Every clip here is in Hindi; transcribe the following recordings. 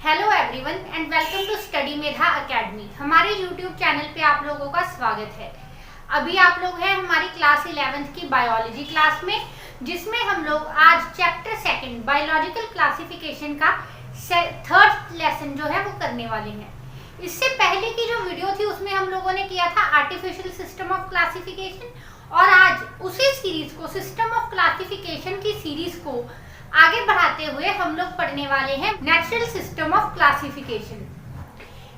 Hello everyone and welcome to study Medha academy. हमारे यूट्यूब चैनल पे आप लोगों का स्वागत है। अभी आप लोग हैं हमारी क्लास 11th की बायोलॉजी क्लास में, जिसमें हम लोग आज चैप्टर 2 बायोलॉजिकल क्लासिफिकेशन का 3rd लेसन जो है वो करने वाले हैं। इससे पहले की जो वीडियो थी उसमें हम लोगों ने किया था आर्टिफिशियल सिस्टम ऑफ क्लासिफिकेशन, और आज उसी सीरीज को, सिस्टम ऑफ क्लासिफिकेशन की सीरीज को आगे बढ़ाते हुए हम लोग पढ़ने वाले हैं natural system of classification.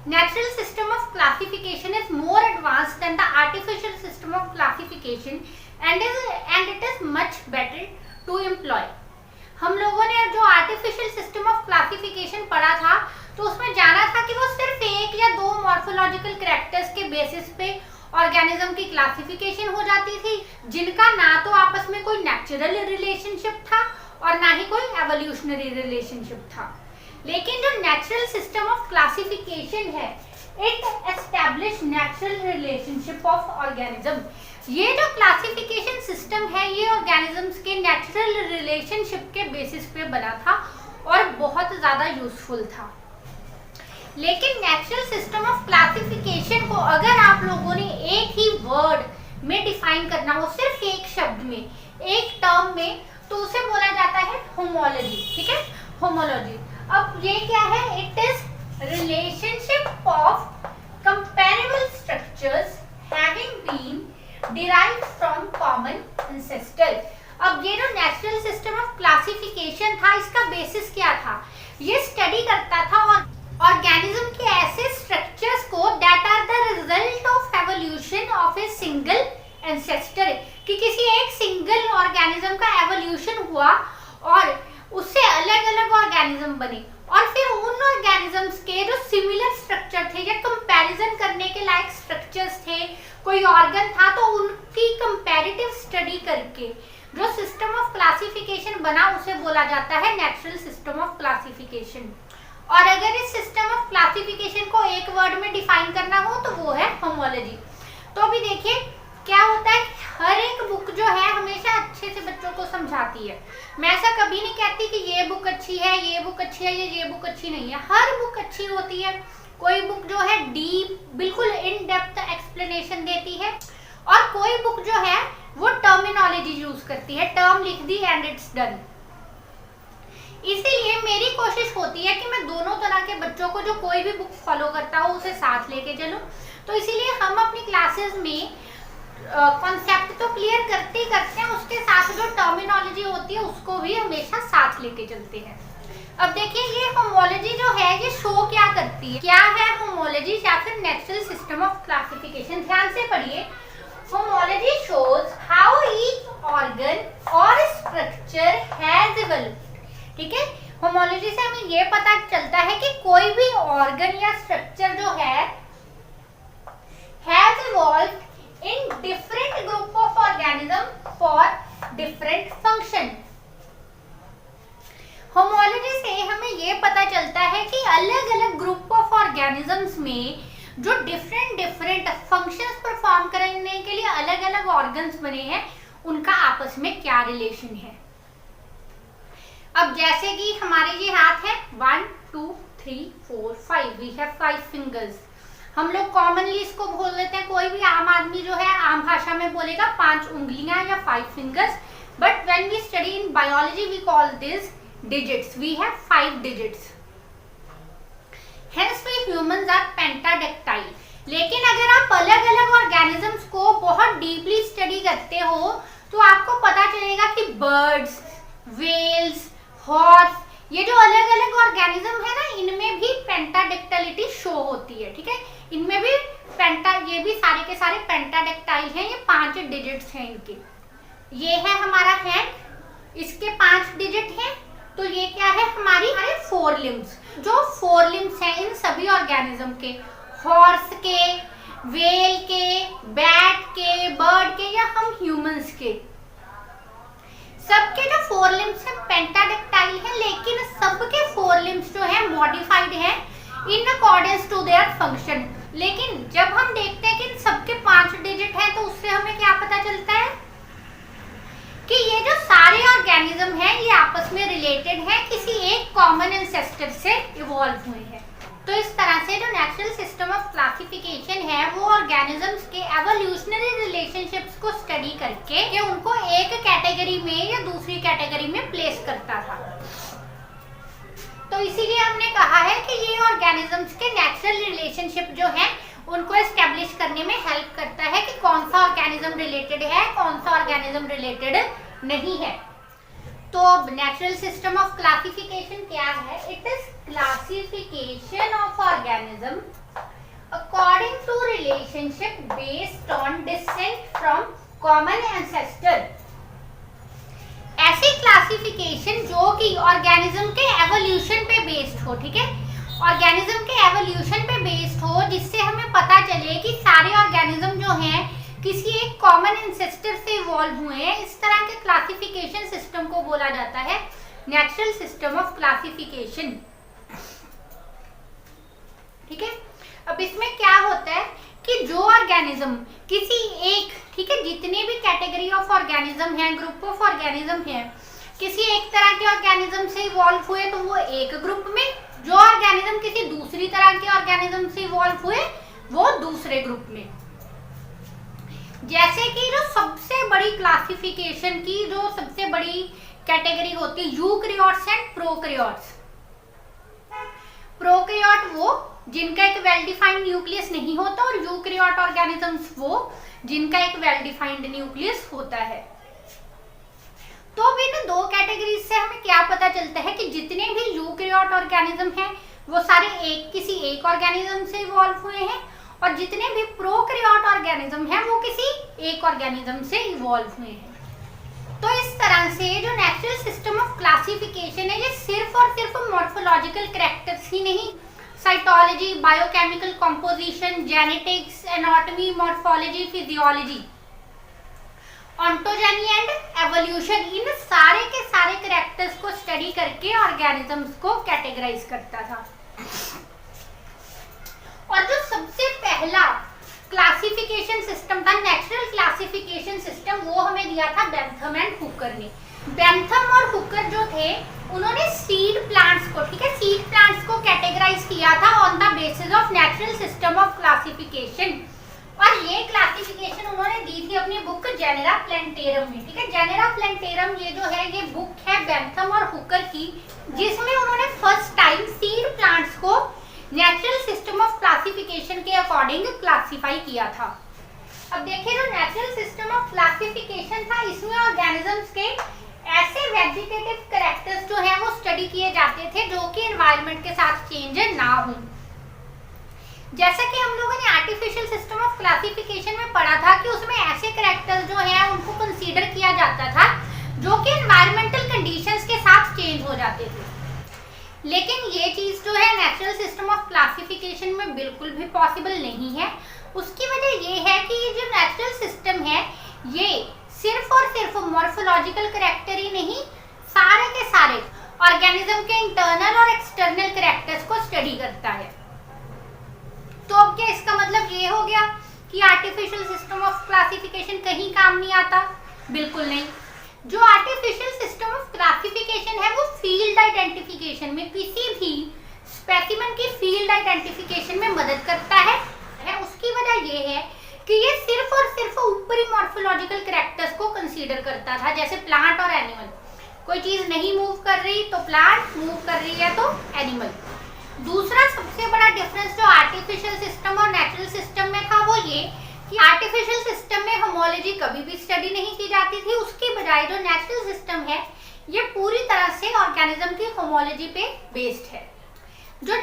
Natural system of classification is more advanced than the artificial system of classification and it is much better to employ. हम लोगों ने जो आर्टिफिशियल सिस्टम ऑफ क्लासिफिकेशन पढ़ा था तो उसमें जाना था कि वो सिर्फ 1 या 2 मॉर्फोलॉजिकल कैरेक्टर्स के बेसिस पे ऑर्गेनिज्म की क्लासिफिकेशन हो जाती थी, जिनका ना तो आपस में कोई नेचुरल रिलेशनशिप था और ना ही कोई एवोल्यूशनरी रिलेशनशिप था। लेकिन जो नेचुरल सिस्टम ऑफ क्लासिफिकेशन है, it establish natural relationship of organism. ये जो क्लासिफिकेशन सिस्टम है ये ऑर्गेनिजम्स के नेचुरल रिलेशनशिप के बेसिस पे बना था और बहुत ज्यादा यूजफुल था। लेकिन नेचुरल सिस्टम ऑफ क्लासिफिकेशन को अगर आप लोगों ने एक ही वर्ड में डिफाइन करना हो, सिर्फ एक शब्द में, एक टर्म में, तो उसे बोला जाता है होमोलॉजी। ठीक है, होमोलॉजी। अब ये क्या है? It is relationship of comparable structures having been derived from common ancestor. अब ये जो नेचुरल सिस्टम ऑफ क्लासिफिकेशन था, इसका बेसिस क्या था? ये स्टडी करता था और ऑर्गेनिज्म के ऐसे स्ट्रक्चर्स को that are the result of evolution of a single ancestor, कि किसी एक सिंगल ऑर्गेनिज्म का एवोल्यूशन हुआ और उससे अलग अलग ऑर्गेनिज्म बने, और फिर उन ऑर्गेनिजम्स के जो सिमिलर स्ट्रक्चर थे या कंपैरिजन करने के लायक स्ट्रक्चर्स थे, कोई ऑर्गन था, तो उनकी कंपैरेटिव स्टडी करके जो सिस्टम ऑफ क्लासिफिकेशन बना उसे बोला जाता है नेचुरल सिस्टम ऑफ क्लासिफिकेशन। और अगर इस सिस्टम ऑफ क्लासिफिकेशन को एक वर्ड में डिफाइन करना हो तो वो है होमोलॉजी। तो अभी देखिए क्या होता है, हर एक बुक जो है हमेशा अच्छे से बच्चों को समझाती है। मैं ऐसा कभी नहीं कहती कि ये बुक अच्छी है, ये बुक अच्छी है, ये बुक अच्छी नहीं है। हर बुक अच्छी होती है। कोई बुक जो है डीप, बिल्कुल इन डेप्थ एक्सप्लेनेशन देती है, और कोई बुक जो है वो टर्मिनोलॉजी यूज करती है, टर्म लिख दी एंड इट्स डन। इसीलिए मेरी कोशिश होती है कि मैं दोनों तरह के बच्चों को, जो कोई भी बुक फॉलो करता हो, उसे साथ लेके चलूं। तो इसीलिए हम अपनी क्लासेस में कॉन्सेप्ट तो क्लियर करते ही करते हैं, उसके साथ जो टर्मिनोलॉजी होती है उसको भी हमेशा साथ लेके चलते हैं। अब देखिए ये होमोलॉजी जो है ये शो क्या करती है, क्या है होमोलॉजी या फिर नेचुरल सिस्टम ऑफ क्लासिफिकेशन। ध्यान से पढ़िए। Homology shows how each organ और स्ट्रक्चर हैज इवॉल्व्ड। ठीक है, होमोलॉजी से हमें ये पता चलता है कि कोई भी ऑर्गन या स्ट्रक्चर जो है has evolved in different group of organism for different function। Homology से हमें ये पता चलता है कि अलग अलग ग्रुप ऑफ ऑर्गेनिजम्स में जो डिफरेंट फंक्शंस परफॉर्म करने के लिए अलग अलग ऑर्गन्स बने हैं, उनका आपस में क्या रिलेशन है। अब जैसे कि हमारे ये हाथ है, 1 2 3 4 5, वी हैव 5 फिंगर्स। हम लोग कॉमनली इसको बोल लेते हैं, कोई भी आम आदमी जो है आम भाषा में बोलेगा 5 उंगलियां या 5 fingers, but when we study in biology we call this digits. We have 5 digits, hence we humans are pentadactyl. लेकिन अगर आप अलग अलग ऑर्गेनिजम्स को बहुत डीपली स्टडी करते हो तो आपको पता चलेगा कि बर्ड्स, व्हेल्स, हॉर्स, ये जो अलग अलग ऑर्गेनिज्म है ना, इनमें भी पेंटाडेक्टाइलिटी शो होती है। ठीक है, इनमें भी ये भी सारे के सारे पेंटाडेक्टाइल हैं। ये 5 डिजिट्स हैं इनके। ये है हमारा हैंड, इसके 5 डिजिट हैं। तो ये क्या है, हमारे 4 लिम्स। जो 4 लिम्स हैं इन सभी ऑर्गेनिज्म के, हॉर्स के, व्हेल के, बैट के, बर्ड के या हम ह्यूमंस के, सबके जो 4 लिम्स हैं पेंटाडेक्टाइल हैं। लेकिन सबके 4 लिम्स जो है मॉडिफाइड हैं in accordance to their function. लेकिन जब हम देखते हैं कि इन सबके 5 डिजिट हैं तो उससे हमें क्या पता चलता है कि ये जो सारे ऑर्गेनिज्म हैं ये आपस में रिलेटेड हैं, किसी एक कॉमन एंसेस्टर से इवॉल्व इवॉल्व हुए हैं। तो इस तरह से जो नेचुरल सिस्टम ऑफ क्लासिफिकेशन है वो ऑर्गेनिजम्स के एवोल्यूशनरी रिलेशनशिप्स को स्टडी करके कि उनको एक कैटेगरी में या दूसरी कैटेगरी में प्लेस करता था। तो इसीलिए हमने कहा है कि ये ऑर्गेनिजम्स के नेचुरल रिलेशनशिप जो है उनको एस्टेब्लिश करने में हेल्प करता है कि कौन सा ऑर्गेनिज्म रिलेटेड है, कौन सा ऑर्गेनिज्म रिलेटेड नहीं है। तो नेचुरल सिस्टम ऑफ क्लासिफिकेशन क्या है? It is classification of organism according to relationship based on descent from common ancestor. ऐसी क्लासिफिकेशन जो कि ऑर्गेनिज्म के एवोल्यूशन पे बेस्ड हो, ठीक है, ऑर्गेनिज्म के एवोल्यूशन पे बेस्ड हो, जिससे हमें पता चले कि सारे ऑर्गेनिज्म जो हैं किसी एक कॉमन एंसेस्टर से इवॉल्व हुए हैं। इस तरह के क्लासिफिकेशन सिस्टम को बोला जाता है नेचुरल सिस्टम ऑफ क्लासिफिकेशन, ठीक है। अब इसमें क्या होता है कि जो ऑर्गेनिज्म किसी एक, ठीक है, जितने भी कैटेगरी ऑफ ऑर्गेनिज्म हैं, ग्रुप ऑफ ऑर्गेनिज्म हैं, किसी एक तरह के ऑर्गेनिज्म से इवॉल्व हुए तो वो एक ग्रुप में, जो ऑर्गेनिज्म किसी दूसरी तरह के ऑर्गेनिज्म से इवॉल्व हुए वो दूसरे ग्रुप में। जैसे कि जो सबसे बड़ी क्लासिफिकेशन की जो सबसे बड़ी कैटेगरी होती है यूकैरियोट्स एंड प्रोकैरियोट्स। प्रोकैरियोट वो जिनका एक वेल डिफाइंड न्यूक्लियस नहीं होता और यूकैरियोट ऑर्गेनिजम्स वो जिनका एक वेल डिफाइंड न्यूक्लियस होता है। तो अब इन दो कैटेगरीज से हमें क्या पता चलता है कि जितने भी यूकैरियोट ऑर्गेनिज्म हैं वो सारे किसी एक ऑर्गेनिज्म से इवॉल्व हुए हैं और जितने भी प्रोकैरियोट ऑर्गेनिज्म हैं वो किसी एक ऑर्गेनिज्म से इवॉल्व हुए हैं। तो इस तरह से जो नेचुरल सिस्टम ऑफ क्लासिफिकेशन है ये सिर्फ और सिर्फ मॉर्फोलॉजिकल कैरेक्टर्स ही नहीं, cytology, biochemical composition, genetics, anatomy, morphology, physiology, ontogeny and evolution, इन सारे के सारे कैरेक्टर्स को स्टडी करके ऑर्गेनिजम्स को कैटेगराइज करता था। और जो सबसे पहला क्लासिफिकेशन सिस्टम था, नेचुरल क्लासिफिकेशन सिस्टम, वो हमें दिया था बेंथम एंड हुकर ने। बेंथम और हुकर जो थे उन्होंने सीड प्लांट्स को, ठीक है, सीड प्लांट्स को कैटेगराइज किया था on the basis of natural system of classification. और ये क्लासिफिकेशन उन्होंने दी थी अपनी बुक जेनेरा प्लांटेरम में, ठीक है। जेनेरा प्लांटेरम ये जो है ये बुक है बेंथम और हुकर की, जिसमें उन्होंने फर्स्ट टाइम सीड प्लांट्स को नेचुरल सिस्टम ऑफ क्लासिफिकेशन के अकॉर्डिंग क्लासिफाई किया था। अब देखिए जो नेचुरल सिस्टम ऑफ क्लासिफिकेशन था इसमें ऑर्गेनिजम्स के ऐसे वेजिटेटिव कैरेक्टर्स जो है वो स्टडी किए जाते थे जो कि एनवायरनमेंट के साथ चेंज ना हो। जैसा कि हम लोगों ने आर्टिफिशियल सिस्टम ऑफ क्लासिफिकेशन में पढ़ा था कि उसमें ऐसे कैरेक्टर्स जो है उनको कंसीडर किया जाता था जो कि एनवायरमेंटल कंडीशंस के साथ चेंज हो जाते थे। लेकिन ये चीज जो है नेचुरल सिस्टम ऑफ क्लासिफिकेशन में बिल्कुल भी पॉसिबल नहीं है। उसकी वजह ये है कि ये जो नेचुरल सिस्टम है ये सिर्फ और सिर्फ मॉर्फोलॉजिकल कैरेक्टर ही नहीं, सारे के सारे ऑर्गेनिज्म के इंटरनल और एक्सटर्नल कैरेक्टर्स को स्टडी करता है। तो अब क्या इसका मतलब ये हो गया कि आर्टिफिशियल सिस्टम ऑफ क्लासिफिकेशन कहीं काम नहीं आता? बिल्कुल नहीं। जो आर्टिफिशियल सिस्टम ऑफ क्लासिफिकेशन है वो फील्ड आइडेंटिफिकेशन में, किसी भी स्पेसिमेन की फील्ड आइडेंटिफिकेशन में मदद करता है। उसकी वजह ये है कि ये सिर्फ और सिर्फ ऊपरी मॉर्फोलॉजिकल कैरेक्टर्स को कंसीडर करता था, जैसे प्लांट और एनिमल। कोई चीज नहीं मूव कर रही तो प्लांट, मूव कर रही है तो एनिमल। दूसरा सबसे बड़ा डिफरेंस जो आर्टिफिशियल सिस्टम और नेचुरल सिस्टम में था वो ये कि आर्टिफिशियल सिस्टम में होमोलॉजी कभी भी स्टडी नहीं की जाती थी। उसके बजाय जो नेचुरल सिस्टम है ये पूरी तरह से ऑर्गेनिज्म की होमोलॉजी पे बेस्ड है। जो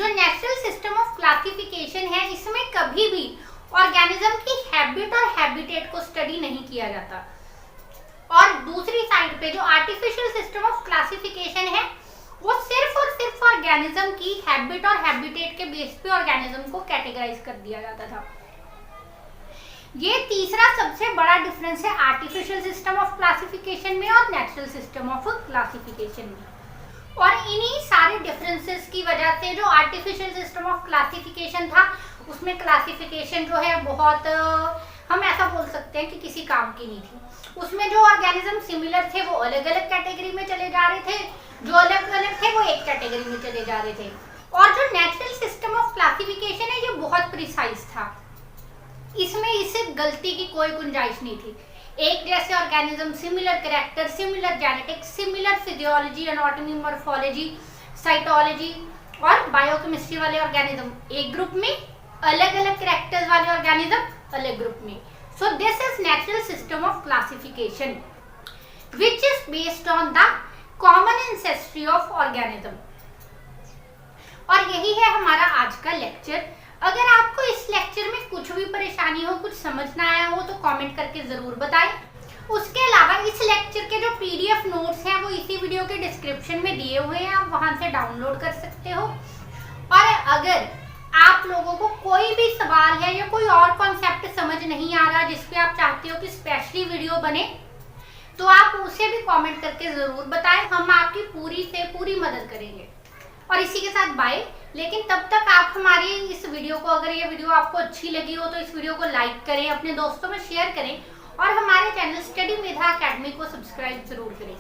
नेचुरल सिस्टम ऑफ क्लासिफिकेशन है इसमें कभी भी ऑर्गेनिज्म की हैबिट और हैबिटेट को स्टडी नहीं किया जाता। और दूसरी साइड पे जो आर्टिफिशियल सिस्टम ऑफ क्लासिफिकेशन है वो सिर्फ और सिर्फ ऑर्गेनिज्म की हैबिट और हैबिटेट के बेस पे ऑर्गेनिज्म को कैटेगराइज कर दिया जाता था। ये तीसरा सबसे बड़ा डिफरेंस है आर्टिफिशियल सिस्टम ऑफ क्लासिफिकेशन में और नेचुरल सिस्टम ऑफ क्लासिफिकेशन में। और इन्हीं सारे डिफरेंसेस की वजह से जो आर्टिफिशियल सिस्टम ऑफ क्लासिफिकेशन था उसमें क्लासिफिकेशन जो है बहुत, हम ऐसा बोल सकते हैं कि किसी काम की नहीं थी। उसमें जो ऑर्गेनिज्म सिमिलर थे वो अलग अलग कैटेगरी में चले जा रहे थे, जो अलग अलग थे वो एक कैटेगरी में चले जा रहे थे। और जो नेचुरल सिस्टम ऑफ क्लासिफिकेशन है ये बहुत प्रिसाइज था, इसमें इसे गलती की कोई गुंजाइश नहीं थी। एक जैसे organism, similar character, similar genetics, similar physiology, anatomy, morphology, cytology और बायोकेमिस्ट्री वाले ऑर्गेनिज्म एक ग्रुप में, अलग अलग कैरेक्टर्स वाले ऑर्गेनिज्म अलग ग्रुप में। So this is natural system of classification which is based on the common ancestry of organism. और यही है हमारा आज का लेक्चर। अगर आपको इस लेक्चर में कुछ भी परेशानी हो, कुछ समझ ना आया हो तो कमेंट करके जरूर बताएं। उसके अलावा इस लेक्चर के जो पीडीएफ नोट्स हैं वो इसी वीडियो के डिस्क्रिप्शन में दिए हुए हैं, आप वहां से डाउनलोड कर सकते हो। और अगर आप लोगों को कोई भी सवाल है या कोई और कॉन्सेप्ट समझ नहीं आ रहा जिस पे आप चाहते हो कि स्पेशली वीडियो बने, तो आप उसे भी कमेंट करके जरूर बताएं, हम आपकी पूरी से पूरी मदद करेंगे। और इसी के साथ बाय। लेकिन तब तक आप हमारी इस वीडियो को, अगर ये वीडियो आपको अच्छी लगी हो तो इस वीडियो को लाइक करें, अपने दोस्तों में शेयर करें और हमारे चैनल स्टडी मेधा अकेडमी को सब्सक्राइब जरूर करें।